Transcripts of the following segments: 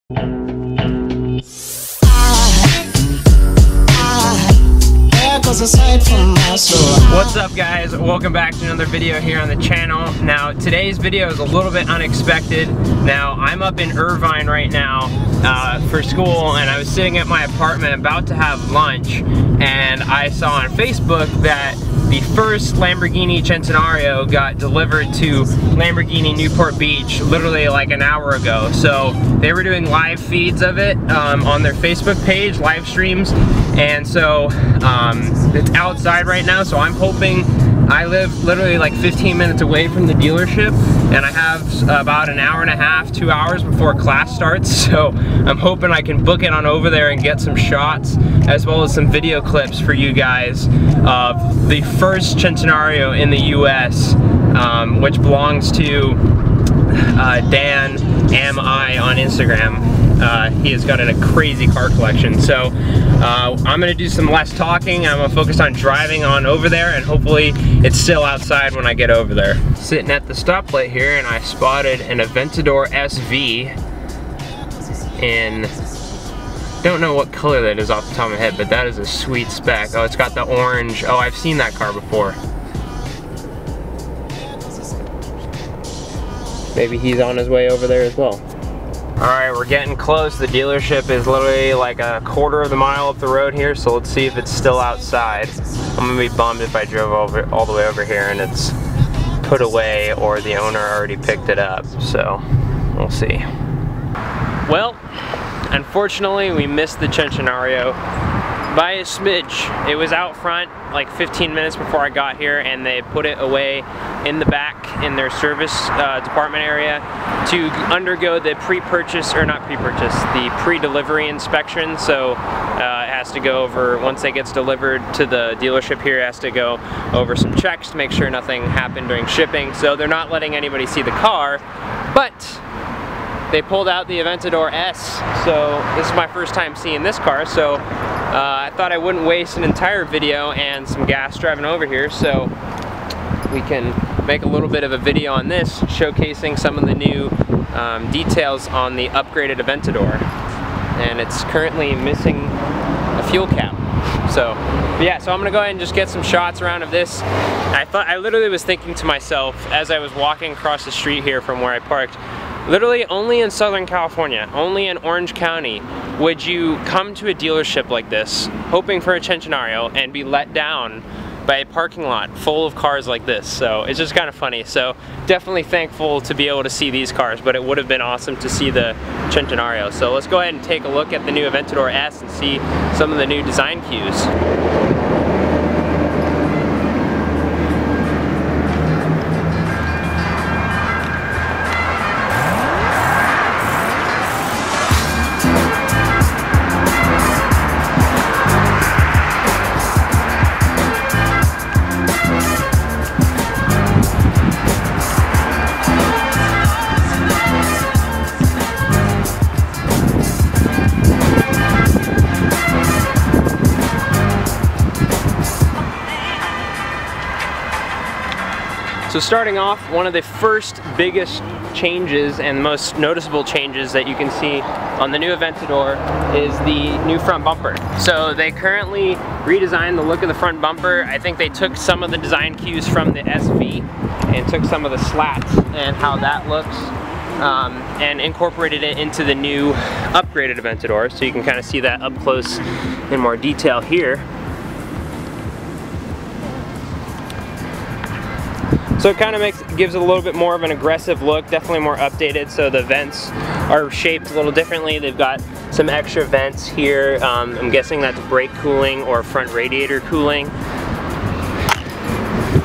What's up, guys? Welcome back to another video here on the channel. Now today's video is a little bit unexpected. Now I'm up in Irvine right now for school, and I was sitting at my apartment about to have lunch, and I saw on Facebook that the first Lamborghini Centenario got delivered to Lamborghini Newport Beach literally like an hour ago. So they were doing live feeds of it on their Facebook page, live streams, and so it's outside right now. So I'm hoping, I live literally like 15 minutes away from the dealership, and I have about an hour and a half, 2 hours before class starts. So I'm hoping I can book it on over there and get some shots, as well as some video clips for you guys of the first Centenario in the US, which belongs to Dan MI on Instagram. He has got a crazy car collection. So I'm gonna do some less talking. I'm gonna focus on driving on over there, and hopefully it's still outside when I get over there. Sitting at the stoplight here, and I spotted an Aventador SV in, don't know what color that is off the top of my head, but that is a sweet spec. Oh, it's got the orange. Oh, I've seen that car before. Maybe he's on his way over there as well. Alright, we're getting close. The dealership is literally like a quarter of the mile up the road here, so let's see if it's still outside. I'm gonna be bummed if I drove all the way over here and it's put away, or the owner already picked it up, so we'll see. Well, unfortunately we missed the Centenario by a smidge. It was out front like 15 minutes before I got here, and they put it away in the back in their service department area to undergo the pre-purchase, or not pre-purchase, the pre-delivery inspection. So it has to go over, once it gets delivered to the dealership here, it has to go over some checks to make sure nothing happened during shipping. So they're not letting anybody see the car, but they pulled out the Aventador S, so this is my first time seeing this car, so I thought I wouldn't waste an entire video and some gas driving over here, so we can make a little bit of a video on this, showcasing some of the new details on the upgraded Aventador. And it's currently missing a fuel cap. So yeah, so I'm gonna go ahead and just get some shots around of this. I literally was thinking to myself as I was walking across the street here from where I parked, literally only in Southern California, only in Orange County, would you come to a dealership like this, hoping for a Centenario, and be let down by a parking lot full of cars like this. So it's just kind of funny. So definitely thankful to be able to see these cars, but it would have been awesome to see the Centenario. So let's go ahead and take a look at the new Aventador S and see some of the new design cues. So starting off, one of the first biggest changes and most noticeable changes that you can see on the new Aventador is the new front bumper. So they currently redesigned the look of the front bumper. I think they took some of the design cues from the SV and took some of the slats and how that looks, and incorporated it into the new upgraded Aventador. So you can kind of see that up close in more detail here. So it kind of gives it a little bit more of an aggressive look, definitely more updated. So the vents are shaped a little differently. They've got some extra vents here. I'm guessing that's brake cooling or front radiator cooling.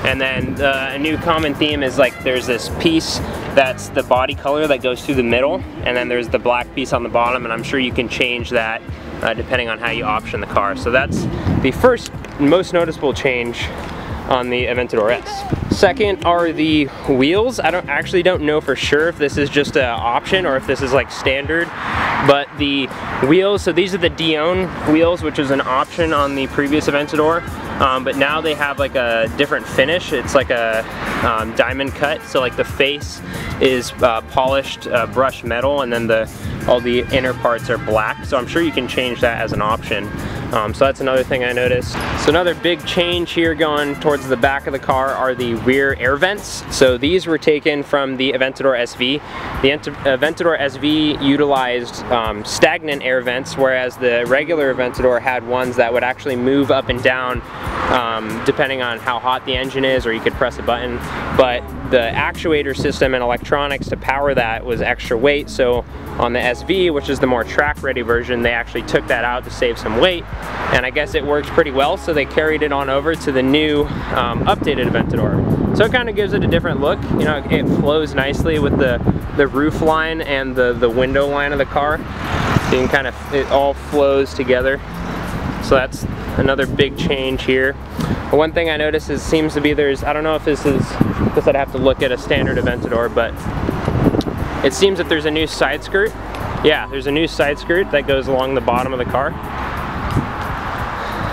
And then a new common theme is like there's this piece that's the body color that goes through the middle, and then there's the black piece on the bottom, and I'm sure you can change that depending on how you option the car. So that's the first most noticeable change on the Aventador S. Second are the wheels. I actually don't know for sure if this is just an option or if this is like standard, but the wheels, so these are the Dion wheels, which is an option on the previous Aventador, but now they have like a different finish. It's like a diamond cut, so like the face is polished brushed metal, and then the all the inner parts are black, so I'm sure you can change that as an option. So that's another thing I noticed. So another big change here going towards the back of the car are the rear air vents. So these were taken from the Aventador SV. The Aventador SV utilized stagnant air vents, whereas the regular Aventador had ones that would actually move up and down depending on how hot the engine is, or you could press a button. But the actuator system and electronics to power that was extra weight, so on the SV, which is the more track-ready version, they actually took that out to save some weight, and I guess it worked pretty well, so they carried it on over to the new updated Aventador. So it kind of gives it a different look. You know, it flows nicely with the roof line and the window line of the car. So you can kind of, it all flows together. So that's another big change here. One thing I noticed is seems to be I don't know if this I'd have to look at a standard Aventador, but it seems that there's a new side skirt. Yeah, there's a new side skirt that goes along the bottom of the car.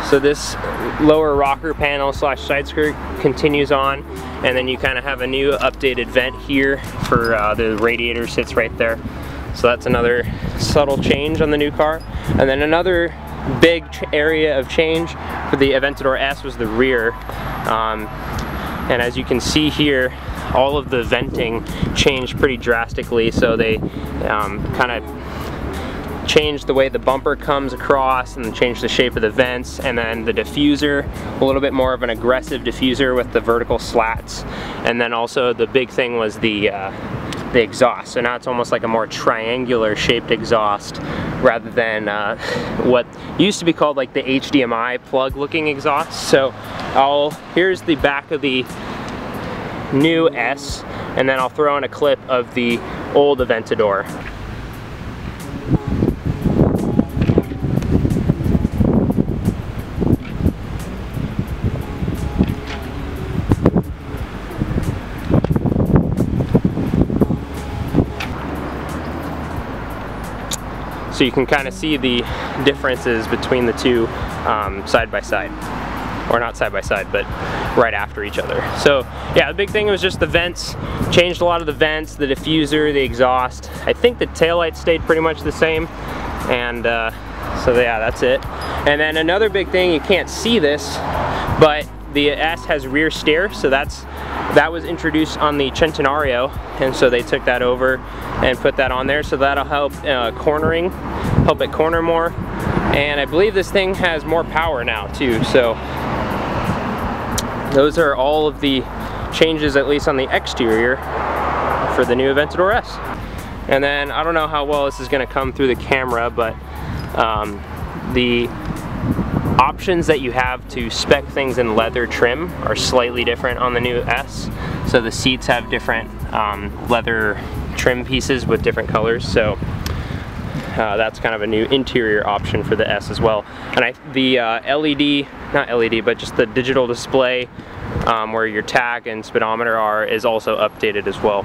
So this lower rocker panel slash side skirt continues on, and then you kind of have a new updated vent here for the radiator sits right there. So that's another subtle change on the new car. And then another big area of change for the Aventador S was the rear. And as you can see here, all of the venting changed pretty drastically. So they kind of changed the way the bumper comes across and changed the shape of the vents, and then the diffuser, a little bit more of an aggressive diffuser with the vertical slats. And then also the big thing was the exhaust. So now it's almost like a more triangular shaped exhaust rather than what used to be called like the HDMI plug looking exhaust. So here's the back of the new S, and then I'll throw in a clip of the old Aventador. So you can kind of see the differences between the two side by side. Or not side by side, but right after each other. So yeah, the big thing was just the vents. Changed a lot of the vents, the diffuser, the exhaust. I think the taillight stayed pretty much the same. And so yeah, that's it. And then another big thing, you can't see this, but the S has rear steer, so that was introduced on the Centenario, and so they took that over and put that on there, so that'll help cornering, help it corner more. And I believe this thing has more power now too, so those are all of the changes, at least on the exterior, for the new Aventador S. And then I don't know how well this is going to come through the camera, but the options that you have to spec things in leather trim are slightly different on the new S. So the seats have different leather trim pieces with different colors, so that's kind of a new interior option for the S as well. And the LED, not LED, but just the digital display where your tach and speedometer are is also updated as well.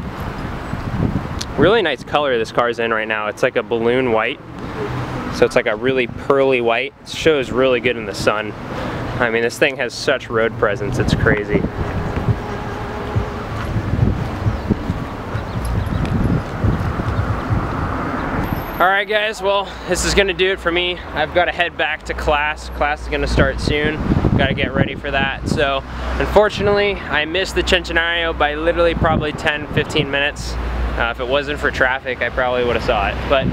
Really nice color this car's in right now. It's like a balloon white. So it's like a really pearly white. It shows really good in the sun. I mean, this thing has such road presence, it's crazy. Alright guys, well, this is gonna do it for me. I've got to head back to class. Class is gonna start soon. Gotta get ready for that. So, unfortunately, I missed the Centenario by literally probably 10-15 minutes. If it wasn't for traffic, I probably would have saw it. But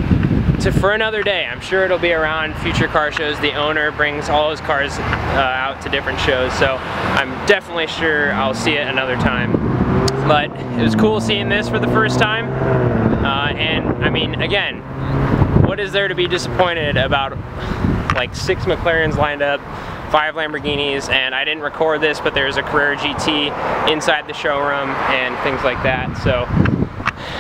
for another day, I'm sure it'll be around future car shows. The owner brings all his cars out to different shows, so I'm definitely sure I'll see it another time. But it was cool seeing this for the first time. And I mean, again, what is there to be disappointed about? Like 6 McLarens lined up, 5 Lamborghinis, and I didn't record this, but there's a Carrera GT inside the showroom and things like that. So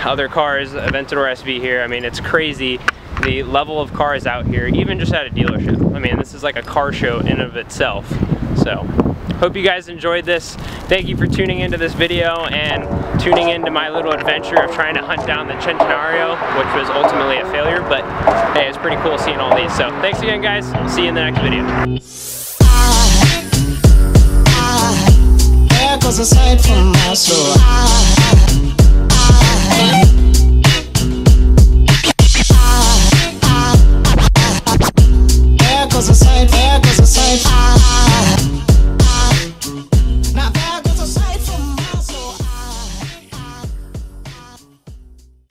other cars, Aventador SV here, I mean, it's crazy the level of cars out here, even just at a dealership. I mean, this is like a car show in and of itself. So hope you guys enjoyed this. Thank you for tuning into this video and tuning into my little adventure of trying to hunt down the Centenario, which was ultimately a failure, but hey, it's pretty cool seeing all these. So thanks again guys, see you in the next video. There goes a sight from my soul.